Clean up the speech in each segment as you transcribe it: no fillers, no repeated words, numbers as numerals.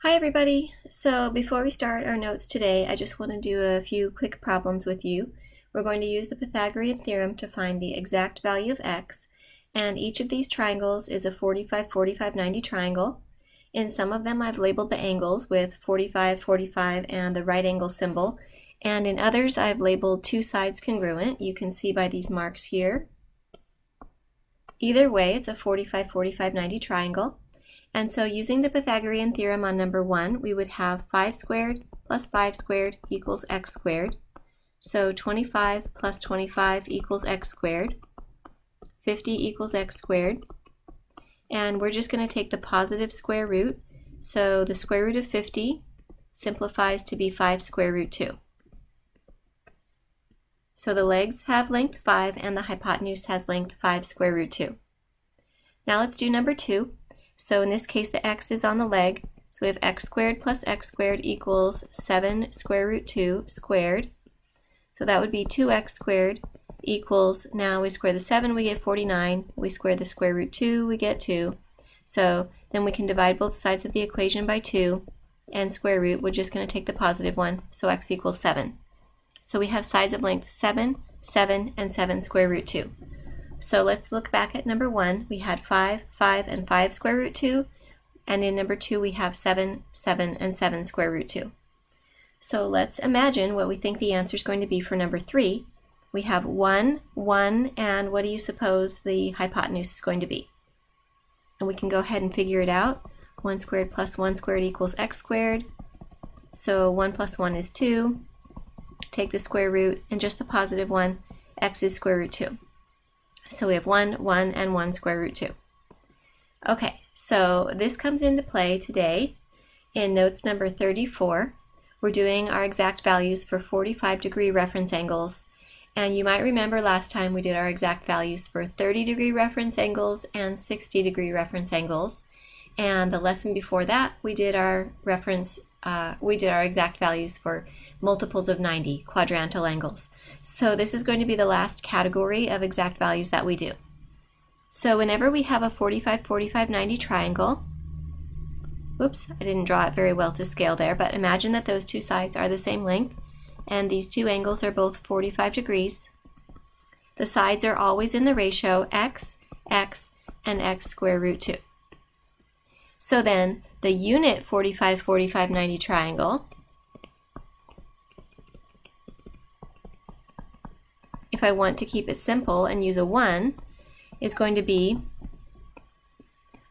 Hi everybody! So before we start our notes today, I just want to do a few quick problems with you. We're going to use the Pythagorean Theorem to find the exact value of x, and each of these triangles is a 45, 45, 90 triangle. In some of them I've labeled the angles with 45, 45 and the right angle symbol, and in others I've labeled two sides congruent. You can see by these marks here. Either way, it's a 45, 45, 90 triangle. And so using the Pythagorean theorem on number 1, we would have 5 squared plus 5 squared equals x squared. So 25 plus 25 equals x squared. 50 equals x squared. And we're just going to take the positive square root. So the square root of 50 simplifies to be 5 square root 2. So the legs have length 5 and the hypotenuse has length 5 square root 2. Now let's do number 2. So in this case, the x is on the leg. So we have x squared plus x squared equals 7 square root 2 squared. So that would be 2x squared equals, now we square the 7, we get 49. We square the square root 2, we get 2. So then we can divide both sides of the equation by 2, and square root, we're just going to take the positive one, so x equals 7. So we have sides of length 7, 7, and 7 square root 2. So let's look back at number 1. We had 5, 5, and 5 square root 2. And in number 2, we have 7, 7, and 7 square root 2. So let's imagine what we think the answer is going to be for number 3. We have 1, 1, and what do you suppose the hypotenuse is going to be? And we can go ahead and figure it out. 1 squared plus 1 squared equals x squared. So 1 plus 1 is 2. Take the square root, and just the positive one, x is square root 2. So we have 1, 1, and 1 square root 2. Okay, so this comes into play today in notes number 34. We're doing our exact values for 45-degree reference angles. And you might remember last time we did our exact values for 30-degree reference angles and 60-degree reference angles. And the lesson before that, we did our exact values for multiples of 90, quadrantal angles. So this is going to be the last category of exact values that we do. So whenever we have a 45, 45, 90 triangle, oops, I didn't draw it very well to scale there, but imagine that those two sides are the same length, and these two angles are both 45 degrees. The sides are always in the ratio x, x, and x square root 2. So then, the unit 45, 45, 90 triangle, if I want to keep it simple and use a 1, is going to be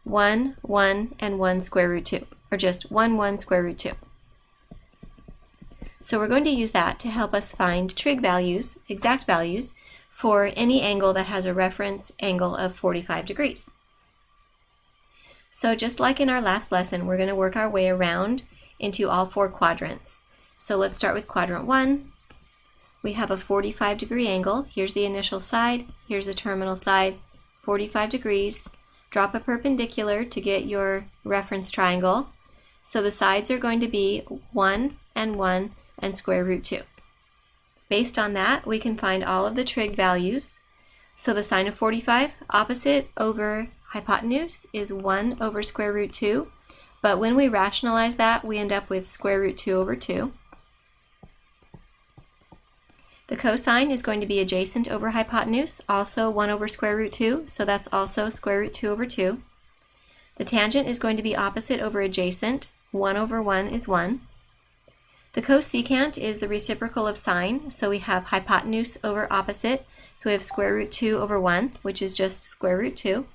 1, 1, and 1 square root 2, or just 1, 1 square root 2. So we're going to use that to help us find trig values, exact values, for any angle that has a reference angle of 45 degrees. So just like in our last lesson, we're going to work our way around into all 4 quadrants. So let's start with quadrant 1. We have a 45-degree angle. Here's the initial side, here's the terminal side, 45 degrees. Drop a perpendicular to get your reference triangle. So the sides are going to be 1 and 1 and square root 2. Based on that, we can find all of the trig values. So the sine of 45, opposite over hypotenuse, is 1 over square root 2, but when we rationalize that, we end up with square root 2 over 2. The cosine is going to be adjacent over hypotenuse, also 1 over square root 2, so that's also square root 2 over 2. The tangent is going to be opposite over adjacent, 1 over 1 is 1. The cosecant is the reciprocal of sine, so we have hypotenuse over opposite, so we have square root 2 over 1, which is just square root 2.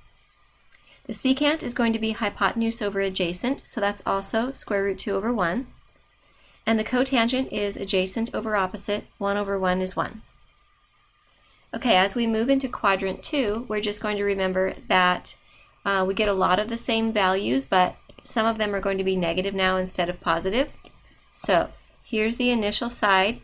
The secant is going to be hypotenuse over adjacent, so that's also square root 2 over 1. And the cotangent is adjacent over opposite, 1 over 1 is 1. Okay, as we move into quadrant 2, we're just going to remember that we get a lot of the same values, but some of them are going to be negative now instead of positive. So here's the initial side,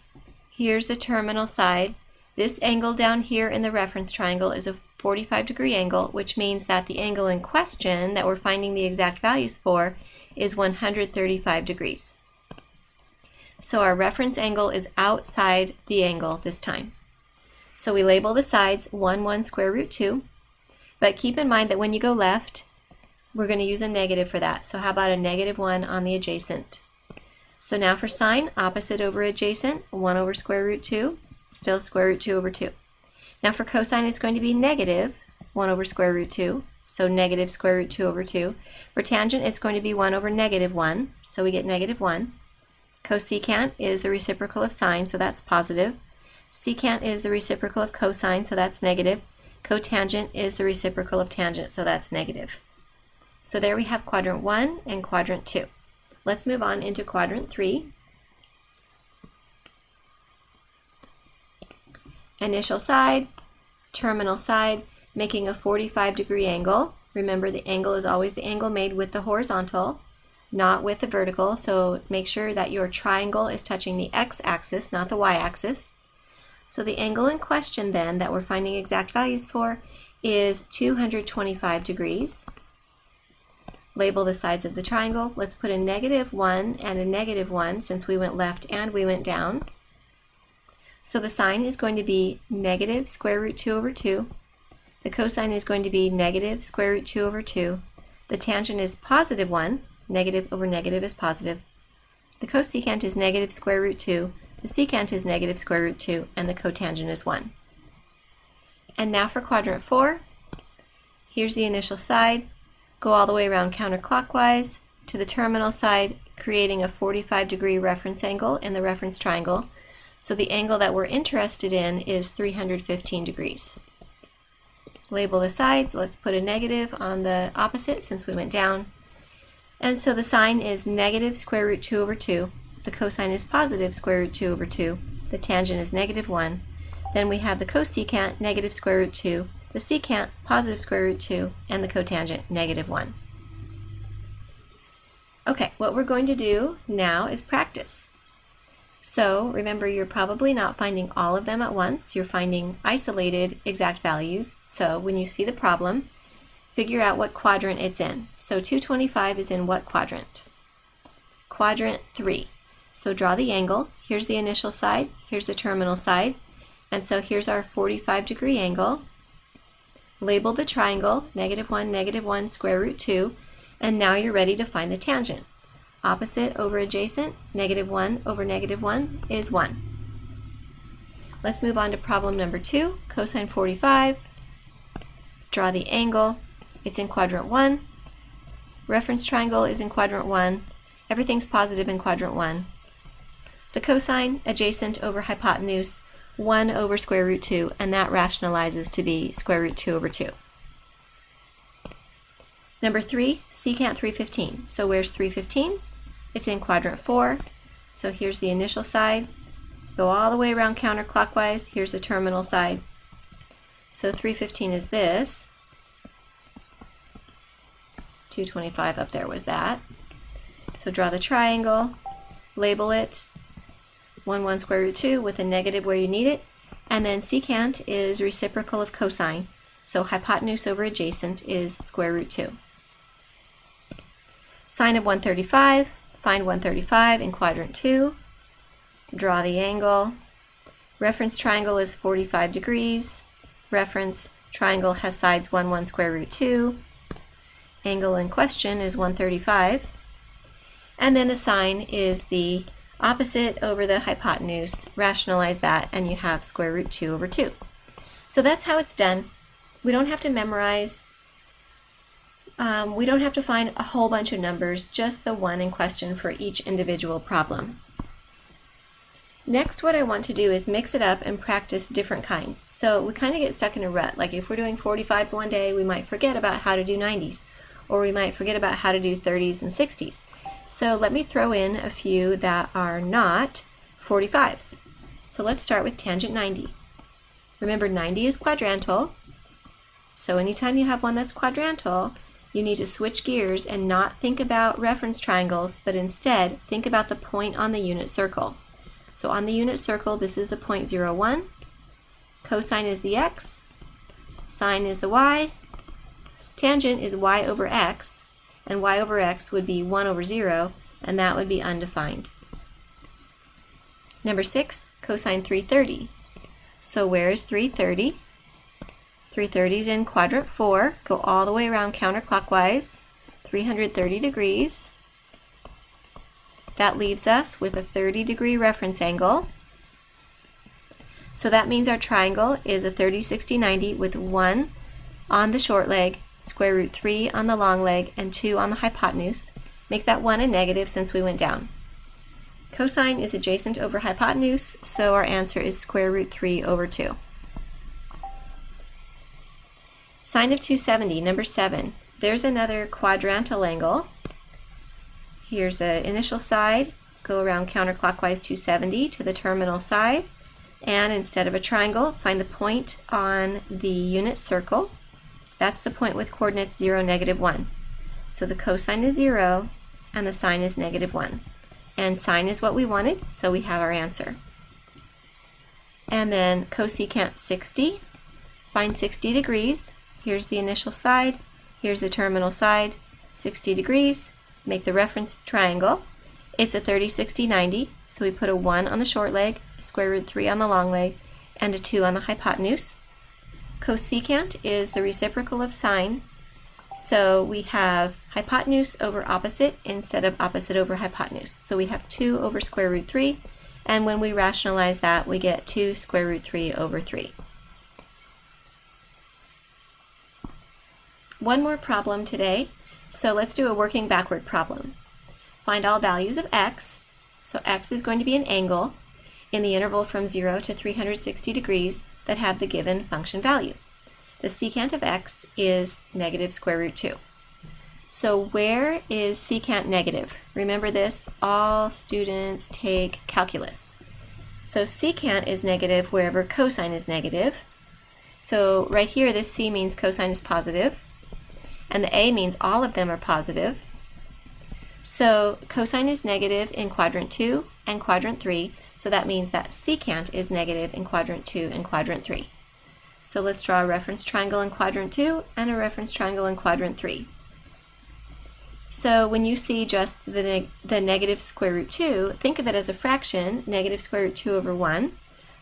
here's the terminal side. This angle down here in the reference triangle is a 45-degree angle, which means that the angle in question that we're finding the exact values for is 135 degrees. So our reference angle is outside the angle this time. So we label the sides 1, 1 square root 2, but keep in mind that when you go left, we're going to use a negative for that. So how about a -1 on the adjacent? So now for sine, opposite over adjacent, 1 over square root 2, still square root 2 over 2. Now for cosine, it's going to be -1 over square root 2, so negative square root 2 over 2. For tangent, it's going to be 1 over -1, so we get -1. Cosecant is the reciprocal of sine, so that's positive. Secant is the reciprocal of cosine, so that's negative. Cotangent is the reciprocal of tangent, so that's negative. So there we have quadrant 1 and quadrant 2. Let's move on into quadrant 3. Initial side, terminal side, making a 45-degree angle. Remember, the angle is always the angle made with the horizontal, not with the vertical, so make sure that your triangle is touching the x-axis, not the y-axis. So the angle in question then that we're finding exact values for is 225 degrees. Label the sides of the triangle. Let's put a -1 and a -1 since we went left and we went down. So the sine is going to be negative square root 2 over 2. The cosine is going to be negative square root 2 over 2. The tangent is +1. Negative over negative is positive. The cosecant is negative square root 2. The secant is negative square root 2, and the cotangent is 1. And now for quadrant 4, here's the initial side. Go all the way around counterclockwise to the terminal side, creating a 45-degree reference angle in the reference triangle. So the angle that we're interested in is 315 degrees. Label the sides. Let's put a negative on the opposite since we went down. And so the sine is negative square root 2 over 2. The cosine is positive square root 2 over 2. The tangent is -1. Then we have the cosecant, negative square root 2. The secant, positive square root 2. And the cotangent, -1. Okay, what we're going to do now is practice. So remember, you're probably not finding all of them at once. You're finding isolated exact values. So when you see the problem, figure out what quadrant it's in. So 225 is in what quadrant? Quadrant 3. So draw the angle. Here's the initial side, here's the terminal side, and so here's our 45-degree angle. Label the triangle, -1, -1, square root 2, and now you're ready to find the tangent. Opposite over adjacent, -1 over -1 is 1. Let's move on to problem number 2, cosine 45. Draw the angle. It's in quadrant 1. Reference triangle is in quadrant 1. Everything's positive in quadrant 1. The cosine, adjacent over hypotenuse, 1 over square root 2, and that rationalizes to be square root 2 over 2. Number 3, secant 315. So where's 315? It's in quadrant 4. So here's the initial side. Go all the way around counterclockwise. Here's the terminal side. So 315 is this. 225 up there was that. So draw the triangle, label it, 1 square root 2 with a negative where you need it, and then secant is reciprocal of cosine, so hypotenuse over adjacent is square root 2. Sine of 135, find 135 in quadrant 2, draw the angle. Reference triangle is 45 degrees, reference triangle has sides 1 square root 2, angle in question is 135, and then the sine is the opposite over the hypotenuse. Rationalize that and you have square root 2 over 2. So that's how it's done. We don't have to memorize. We don't have to find a whole bunch of numbers, just the one in question for each individual problem. Next, what I want to do is mix it up and practice different kinds. So we kind of get stuck in a rut. Like if we're doing 45s one day, we might forget about how to do 90s, or we might forget about how to do 30s and 60s. So let me throw in a few that are not 45s. So let's start with tangent 90. Remember, 90 is quadrantal. So anytime you have one that's quadrantal, you need to switch gears and not think about reference triangles, but instead think about the point on the unit circle. So on the unit circle, this is the point 0, 1. Cosine is the x. Sine is the y. Tangent is y over x. And y over x would be 1 over 0, and that would be undefined. Number 6, cosine 330. So where is 330? 330 is in quadrant 4. Go all the way around counterclockwise. 330 degrees. That leaves us with a 30-degree reference angle. So that means our triangle is a 30, 60, 90 with 1 on the short leg, square root 3 on the long leg, and 2 on the hypotenuse. Make that 1 a negative since we went down. Cosine is adjacent over hypotenuse, so our answer is square root 3 over 2. Sine of 270, number 7. There's another quadrantal angle. Here's the initial side. Go around counterclockwise 270 to the terminal side. And instead of a triangle, find the point on the unit circle. That's the point with coordinates 0, -1. So the cosine is 0 and the sine is -1. And sine is what we wanted, so we have our answer. And then cosecant 60. Find 60 degrees. Here's the initial side. Here's the terminal side. 60 degrees. Make the reference triangle. It's a 30, 60, 90, so we put a 1 on the short leg, a square root 3 on the long leg, and a 2 on the hypotenuse. Cosecant is the reciprocal of sine, so we have hypotenuse over opposite instead of opposite over hypotenuse. So we have 2 over square root 3, and when we rationalize that, we get 2 square root 3 over 3. One more problem today, so let's do a working backward problem. Find all values of x, so x is going to be an angle in the interval from 0 to 360 degrees that have the given function value. The secant of x is negative square root 2. So where is secant negative? Remember this, all students take calculus. So secant is negative wherever cosine is negative. So right here, this c means cosine is positive, and the a means all of them are positive. So cosine is negative in quadrant 2 and quadrant 3, so that means that secant is negative in quadrant 2 and quadrant 3. So let's draw a reference triangle in quadrant 2 and a reference triangle in quadrant 3. So when you see just the negative square root 2, think of it as a fraction, negative square root 2 over 1,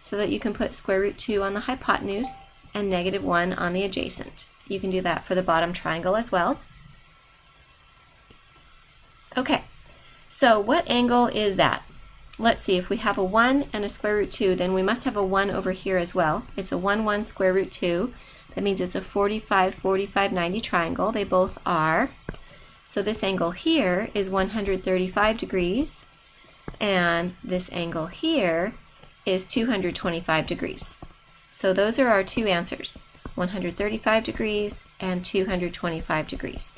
so that you can put square root 2 on the hypotenuse and -1 on the adjacent. You can do that for the bottom triangle as well. Okay, so what angle is that? Let's see, if we have a 1 and a square root 2, then we must have a 1 over here as well. It's a 1, 1 square root 2. That means it's a 45, 45, 90 triangle. They both are. So this angle here is 135 degrees, and this angle here is 225 degrees. So those are our two answers, 135 degrees and 225 degrees.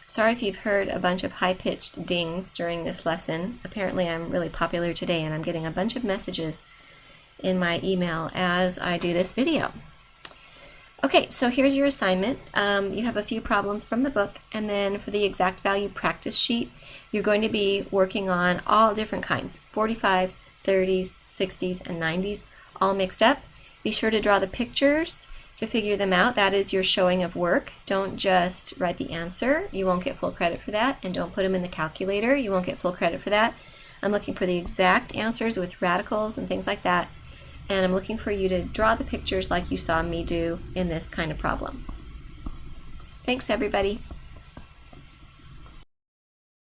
Sorry if you've heard a bunch of high-pitched dings during this lesson. Apparently I'm really popular today and I'm getting a bunch of messages in my email as I do this video. Okay, so here's your assignment. You have a few problems from the book, and then for the exact value practice sheet, you're going to be working on all different kinds, 45s, 30s, 60s, and 90s, all mixed up. Be sure to draw the pictures to figure them out. That is your showing of work. Don't just write the answer. You won't get full credit for that. And don't put them in the calculator. You won't get full credit for that. I'm looking for the exact answers with radicals and things like that. And I'm looking for you to draw the pictures like you saw me do in this kind of problem. Thanks, everybody.